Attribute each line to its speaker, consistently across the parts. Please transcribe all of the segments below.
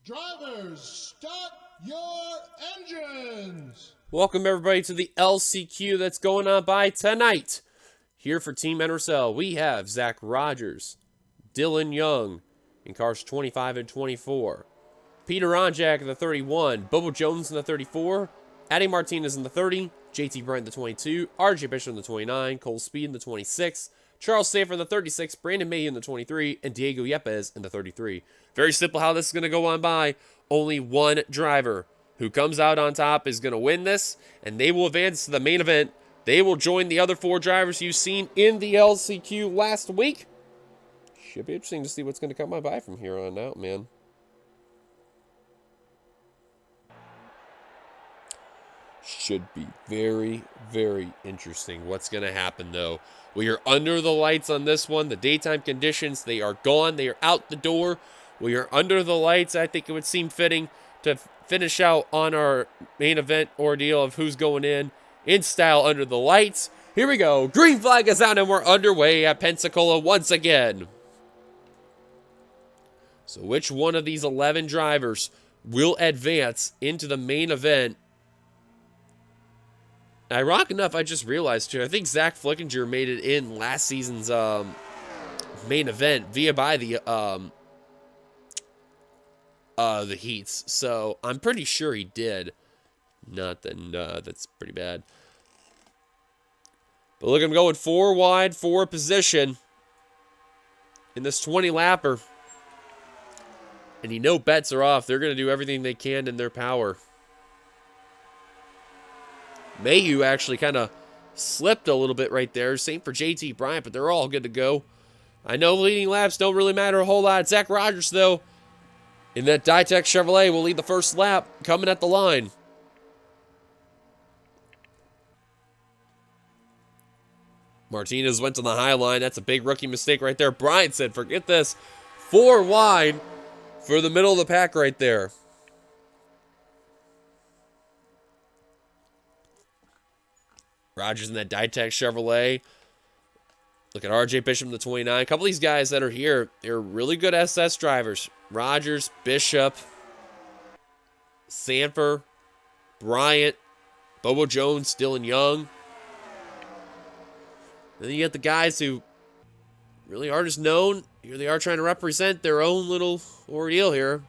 Speaker 1: Drivers, start your engines!
Speaker 2: Welcome everybody to the LCQ that's going on by tonight. Here for Team NRSL, we have Zach Rogers, Dylan Young in cars 25 and 24, Peter Onjak in the 31, Bobo Jones in the 34, Addy Martinez in the 30, JT Bryant in the 22, RJ Bishop in the 29, Cole Speed in the 26, Charles Safer in the 36, Brandon May in the 23, and Diego Yepes in the 33. Very simple how this is going to go on by. Only one driver who comes out on top is going to win this, and they will advance to the main event. They will join the other four drivers you've seen in the LCQ last week. Should be interesting to see what's going to come on by from here on out, man. Should be very, very interesting what's going to happen, though. We are under the lights on this one. The daytime conditions, they are gone. They are out the door. We are under the lights. I think it would seem fitting to finish out on our main event ordeal of who's going in style under the lights. Here we go. Green flag is out, and we're underway at Pensacola once again. So which one of these 11 drivers will advance into the main event? Ironic enough, I just realized too, I think Zach Flickinger made it in last season's main event via by the heats. So I'm pretty sure he did. Not then that's pretty bad. But look, I'm going 4 wide, 4 position in this 20 lapper. And you know bets are off. They're going to do everything they can in their power. Mayu actually kind of slipped a little bit right there. Same for JT Bryant, but they're all good to go. I know leading laps don't really matter a whole lot. Zach Rogers, though, in that Ditech Chevrolet, will lead the first lap coming at the line. Martinez went to the high line. That's a big rookie mistake right there. Bryant said, forget this. 4 wide for the middle of the pack right there. Rogers in that Ditech Chevrolet. Look at RJ Bishop in the 29. A couple of these guys that are here, they're really good SS drivers. Rogers, Bishop, Sanford, Bryant, Bobo Jones, Dylan Young. Then you get the guys who really aren't as known. Here they are trying to represent their own little ordeal here.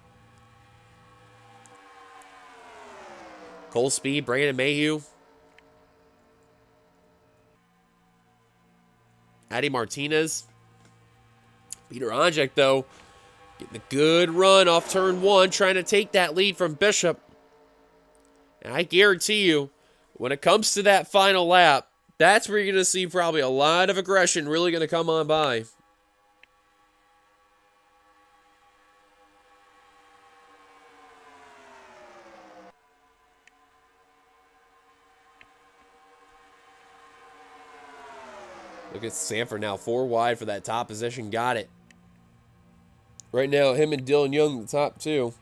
Speaker 2: Cole Speed, Brandon Mayhew. Addy Martinez. Peter Onjak, though, getting a good run off turn 1, trying to take that lead from Bishop. And I guarantee you, when it comes to that final lap, that's where you're going to see probably a lot of aggression really going to come on by. Look at Sanford now, 4 wide for that top position. Got it. Right now, him and Dylan Young, the top 2.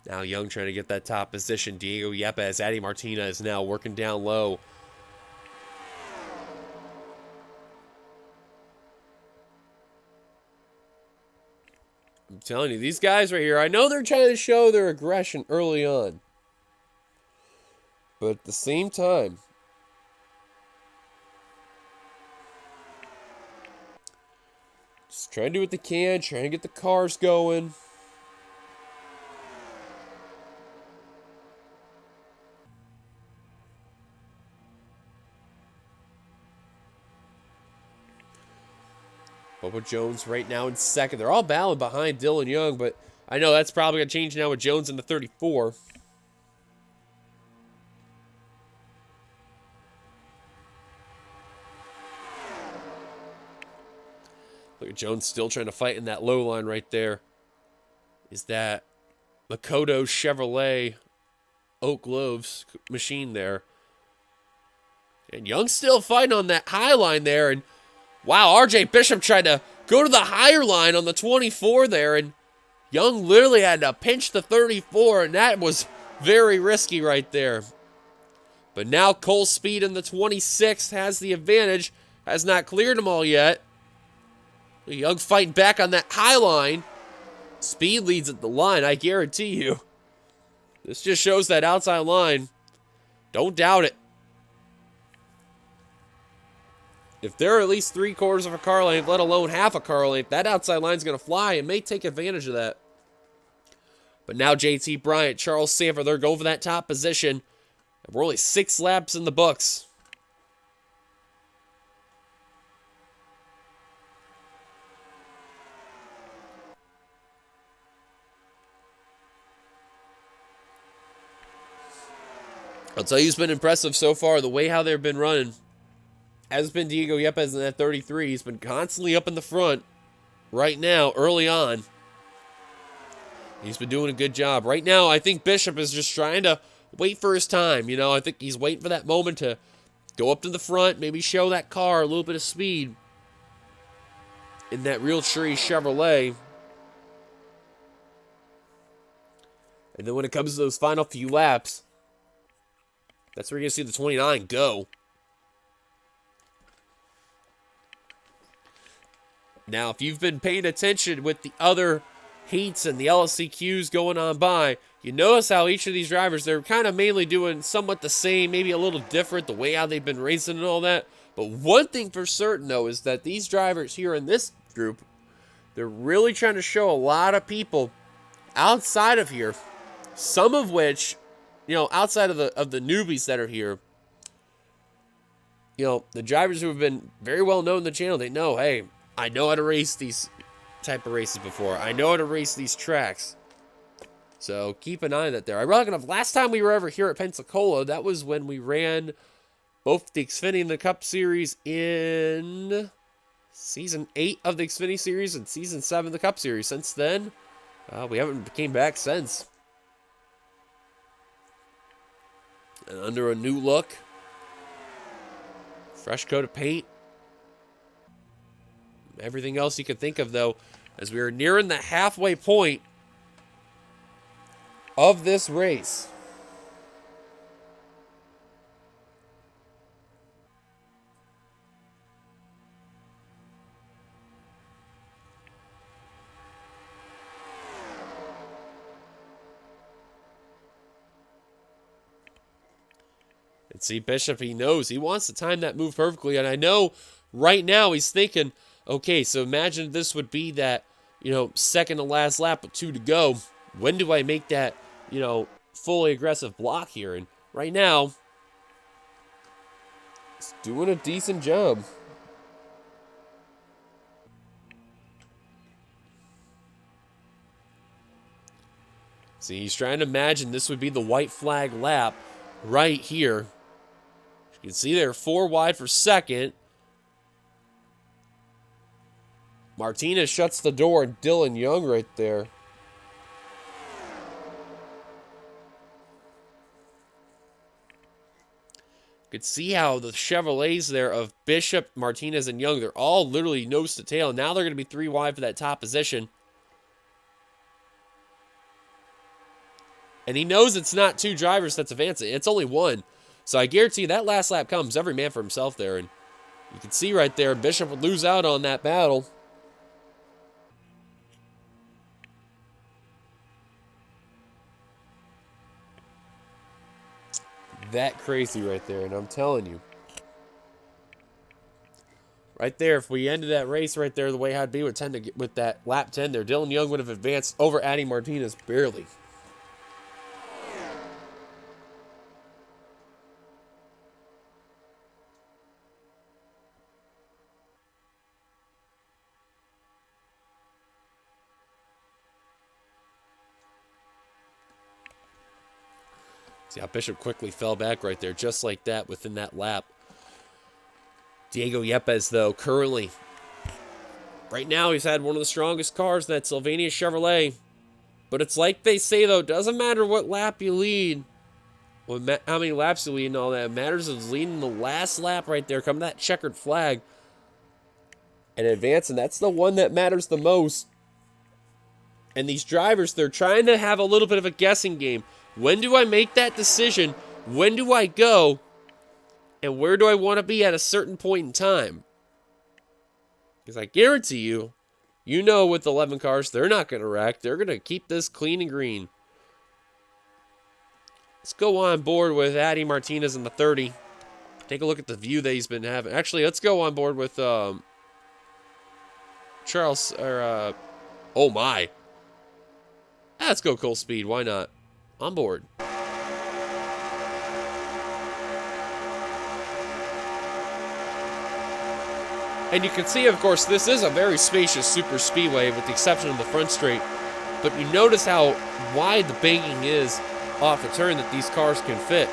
Speaker 2: Now Young trying to get that top position. Diego Yepes, Addy Martinez now working down low. I'm telling you, these guys right here, I know they're trying to show their aggression early on. But at the same time, just trying to do what they can, trying to get the cars going. Bobo Jones right now in second. They're all battling behind Dylan Young, but I know that's probably going to change now with Jones in the 34. Look at Jones still trying to fight in that low line right there. Is that Makoto Chevrolet Oak Groves machine there. And Young's still fighting on that high line there, and wow, RJ Bishop tried to go to the higher line on the 24 there, and Young literally had to pinch the 34, and that was very risky right there. But now Cole Speed in the 26th has the advantage. Has not cleared them all yet. Young fighting back on that high line. Speed leads at the line, I guarantee you. This just shows that outside line. Don't doubt it. If they're at least 3/4 of a car length, let alone half a car length, that outside line's going to fly and may take advantage of that. But now JT Bryant, Charles Sanford, they're going for that top position. And we're only 6 laps in the books. I'll tell you, it's been impressive so far. The way how they've been running has been Diego Yepes in that 33. He's been constantly up in the front right now, early on. He's been doing a good job. Right now, I think Bishop is just trying to wait for his time. You know, I think he's waiting for that moment to go up to the front, maybe show that car a little bit of speed in that Realtree Chevrolet. And then when it comes to those final few laps, that's where you're going to see the 29 go. Now, if you've been paying attention with the other heats and the LCQs going on by, you notice how each of these drivers, they're kind of mainly doing somewhat the same, maybe a little different, the way how they've been racing and all that. But one thing for certain, though, is that these drivers here in this group, they're really trying to show a lot of people outside of here, some of which, you know, outside of the newbies that are here, you know, the drivers who have been very well known in the channel, they know, hey, I know how to race these type of races before. I know how to race these tracks. So keep an eye on that there. I reckon of last time we were ever here at Pensacola, that was when we ran both the Xfinity and the Cup Series in Season 8 of the Xfinity Series and Season 7 of the Cup Series. Since then, we haven't came back since. And under a new look, fresh coat of paint, everything else you can think of, though, as we are nearing the halfway point of this race. And see, Bishop, he knows. He wants to time that move perfectly. And I know right now he's thinking, okay, so imagine this would be that, you know, second to last lap with 2 to go. When do I make that, you know, fully aggressive block here? And right now, he's doing a decent job. See, he's trying to imagine this would be the white flag lap right here. You can see they're 4 wide for second. Martinez shuts the door, and Dylan Young right there. You can see how the Chevrolets there of Bishop, Martinez, and Young, they're all literally nose to tail. Now they're going to be 3 wide for that top position. And he knows it's not 2 drivers that's advancing. It's only 1. So I guarantee you that last lap comes every man for himself there. And you can see right there, Bishop would lose out on that battle. That crazy right there, and I'm telling you. Right there, if we ended that race right there the way I'd be with with that lap 10 there, Dylan Young would have advanced over Addy Martinez barely. See how Bishop quickly fell back right there, just like that within that lap. Diego Yepes, though, currently, right now, he's had one of the strongest cars, that Sylvania Chevrolet. But it's like they say, though, doesn't matter what lap you lead, how many laps you lead and all that. It matters is leading the last lap right there, coming that checkered flag, and advancing. That's the one that matters the most. And these drivers, they're trying to have a little bit of a guessing game. When do I make that decision when do I go and where do I want to be at a certain point in time? Because I guarantee you, you know with 11 cars, they're not going to wreck. They're going to keep this clean and green. Let's go on board with Addy Martinez in the 30. Take a look at the view that he's been having. Actually, let's go on board with Charles, or, oh my. Let's go Cole Speed. Why not? On board. And you can see, of course, this is a very spacious super speedway with the exception of the front straight. But you notice how wide the banking is off the turn that these cars can fit.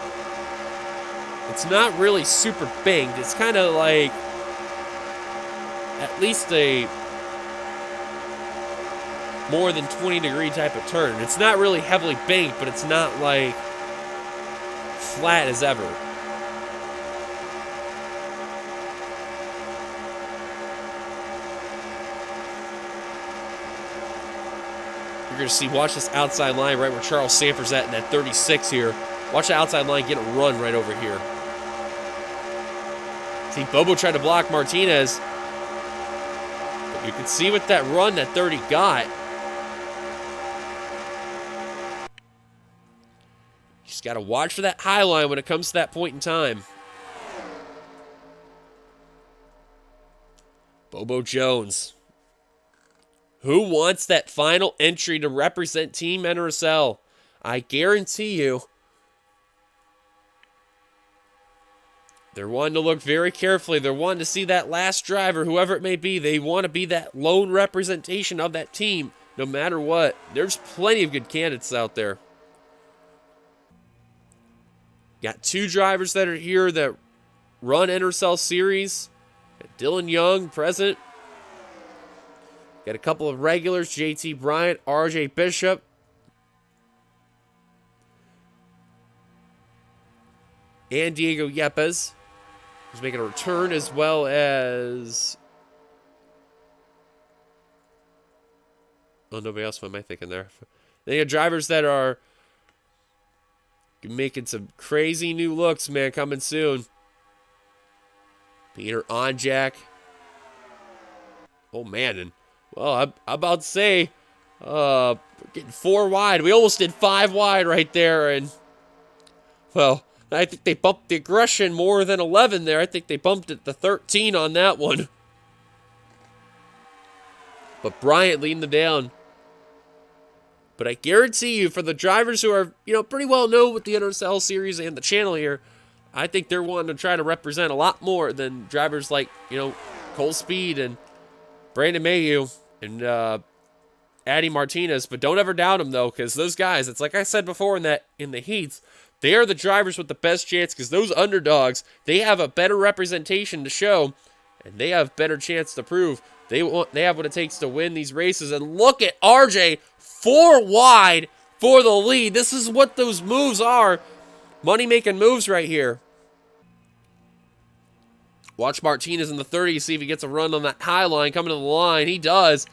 Speaker 2: It's not really super banked. It's kind of like at least a more than 20-degree type of turn. It's not really heavily banked, but it's not like flat as ever. You're going to see, watch this outside line right where Charles Sanford's at in that 36 here. Watch the outside line get a run right over here. See, Bobo tried to block Martinez. But you can see what that run that 30 got. You just got to watch for that high line when it comes to that point in time. Bobo Jones. Who wants that final entry to represent Team NRSL? I guarantee you, they're wanting to look very carefully. They're wanting to see that last driver, whoever it may be. They want to be that lone representation of that team, no matter what. There's plenty of good candidates out there. Got two drivers that are here that run NRSL Series. Got Dylan Young present. Got a couple of regulars, JT Bryant, RJ Bishop. And Diego Yepes, who's making a return, as well as... Oh, nobody else. What am I thinking there? They got drivers that are making some crazy new looks, man, coming soon. Peter Onjak. Oh, man, and... Well, I'm about to say, getting 4 wide. We almost did 5 wide right there, and, well, I think they bumped the aggression more than 11 there. I think they bumped it to 13 on that one. But Bryant leading them down. But I guarantee you, for the drivers who are, pretty well known with the NRSL series and the channel here, I think they're wanting to try to represent a lot more than drivers like, Cole Speed and Brandon Mayhew and Addy Martinez. But don't ever doubt them, though, because those guys, it's like I said before in the heats, they are the drivers with the best chance, because those underdogs, they have a better representation to show, and they have better chance to prove they have what it takes to win these races. And look at RJ, 4 wide for the lead. This is what those moves are. Money-making moves right here. Watch Martinez in the 30, see if he gets a run on that high line coming to the line. He does.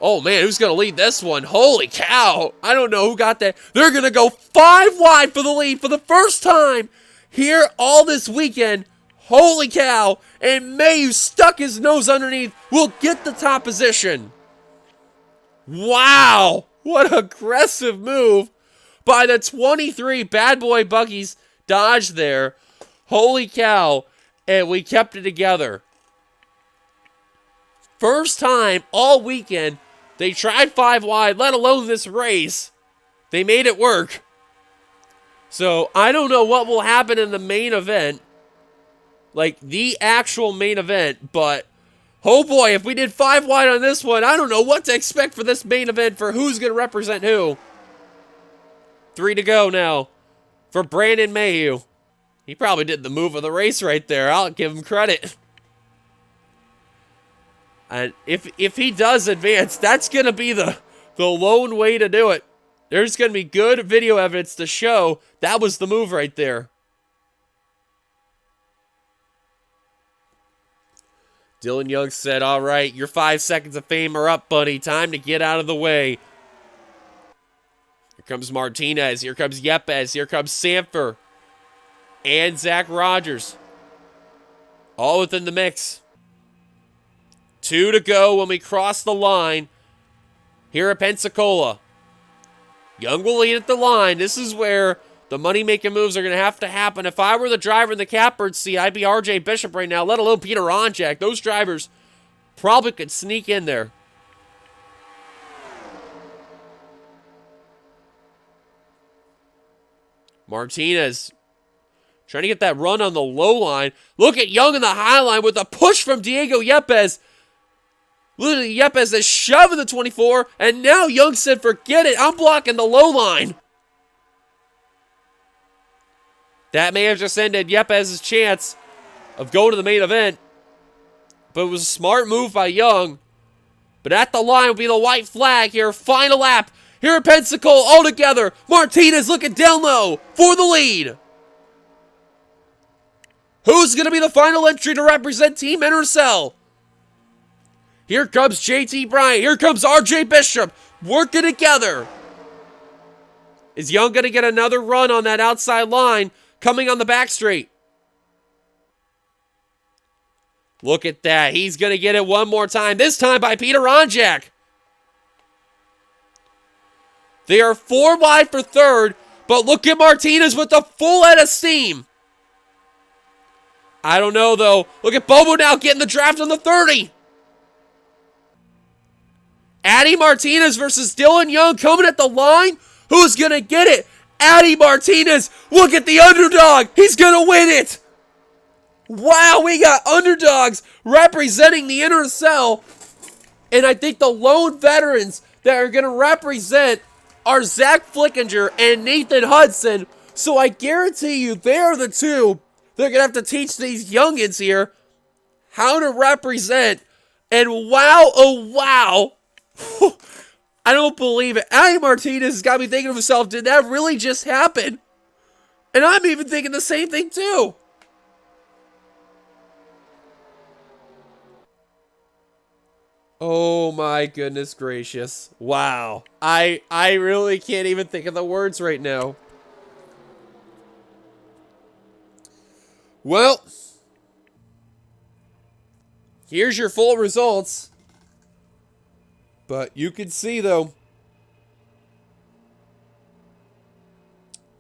Speaker 2: Oh, man, who's going to lead this one? Holy cow. I don't know who got that. They're going to go 5 wide for the lead for the first time here all this weekend. Holy cow. And Mayu stuck his nose underneath. Will get the top position. Wow. What aggressive move by the 23 Bad Boy Buggies Dodge there. Holy cow. And we kept it together. First time all weekend they tried 5 wide, let alone this race. They made it work. So I don't know what will happen in the main event. Like the actual main event. But oh boy, if we did 5 wide on this one, I don't know what to expect for this main event for who's going to represent who. 3 to go now for Brandon Mayhew. He probably did the move of the race right there. I'll give him credit. And if he does advance, that's going to be the lone way to do it. There's going to be good video evidence to show that was the move right there. Dylan Young said, all right, your 5 seconds of fame are up, buddy. Time to get out of the way. Here comes Martinez. Here comes Yepes. Here comes Sanford. and Zach Rogers. All within the mix. 2 to go when we cross the line here at Pensacola. Young will lead at the line. This is where the money-making moves are going to happen. If I were the driver in the catbird seat, I'd be RJ Bishop right now, let alone Peter Onjak. Those drivers probably could sneak in there. Martinez trying to get that run on the low line. Look at Young in the high line with a push from Diego Yepes. Look at Yepes is shoving the 24, and now Young said, forget it, I'm blocking the low line. That may have just ended Yepes' chance of going to the main event, but it was a smart move by Young. But at the line will be the white flag here, final lap. Here at Pensacola, all together. Martinez looking down low for the lead. Who's going to be the final entry to represent Team NRSL? Here comes JT Bryant. Here comes RJ Bishop. Working together. Is Young going to get another run on that outside line coming on the back straight? Look at that. He's going to get it one more time. This time by Peter Onjak. They are 4 wide for third, but look at Martinez with the full head of steam. I don't know, though. Look at Bobo now getting the draft on the 30. Addy Martinez versus Dylan Young coming at the line. Who's going to get it? Addy Martinez. Look at the underdog. He's going to win it. Wow, we got underdogs representing the NRSL. And I think the lone veterans that are going to represent are Zach Flickinger and Nathan Hudson. So I guarantee you they're the two they're going to have to teach these youngins here how to represent. And wow, oh wow. I don't believe it. Addy Martinez has got me thinking to himself, did that really just happen? And I'm even thinking the same thing too. Oh my goodness gracious. Wow. I really can't even think of the words right now. Well, here's your full results. But you can see though.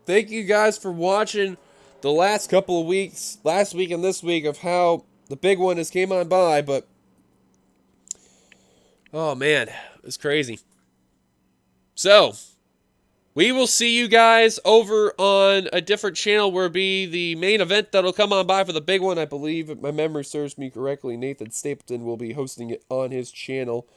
Speaker 2: Thank you guys for watching the last couple of weeks, last week and this week, of how the big one has came on by, but oh man, it's crazy. So, we will see you guys over on a different channel where it'll be the main event that'll come on by for the big one. I believe, if my memory serves me correctly, Nathan Stapleton will be hosting it on his channel.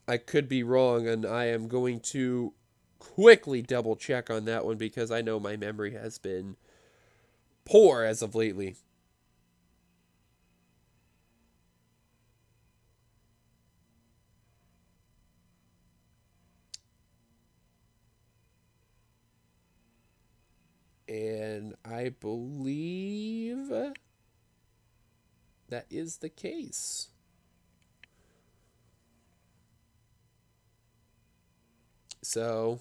Speaker 2: I could be wrong, and I am going to quickly double check on that one because I know my memory has been poor as of lately. And I believe that is the case. So,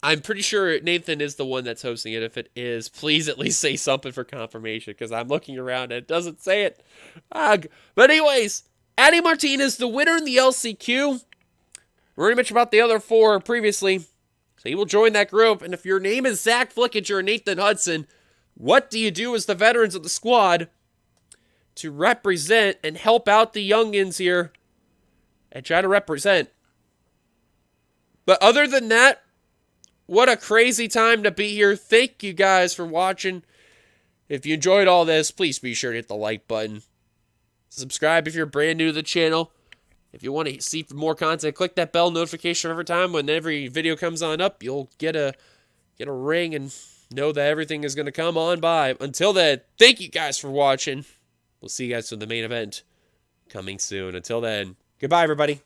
Speaker 2: I'm pretty sure Nathan is the one that's hosting it. If it is, please at least say something for confirmation, because I'm looking around and it doesn't say it. But anyways, Addy Martinez, the winner in the LCQ. We already mentioned about the other 4 previously. So he will join that group. And if your name is Zach Flickinger or Nathan Hudson, what do you do as the veterans of the squad to represent and help out the youngins here and try to represent? But other than that, what a crazy time to be here. Thank you guys for watching. If you enjoyed all this, please be sure to hit the like button. Subscribe if you're brand new to the channel. If you want to see more content, click that bell notification every time. When every video comes on up, you'll get a ring and know that everything is going to come on by. Until then, thank you guys for watching. We'll see you guys for the main event coming soon. Until then, goodbye, everybody.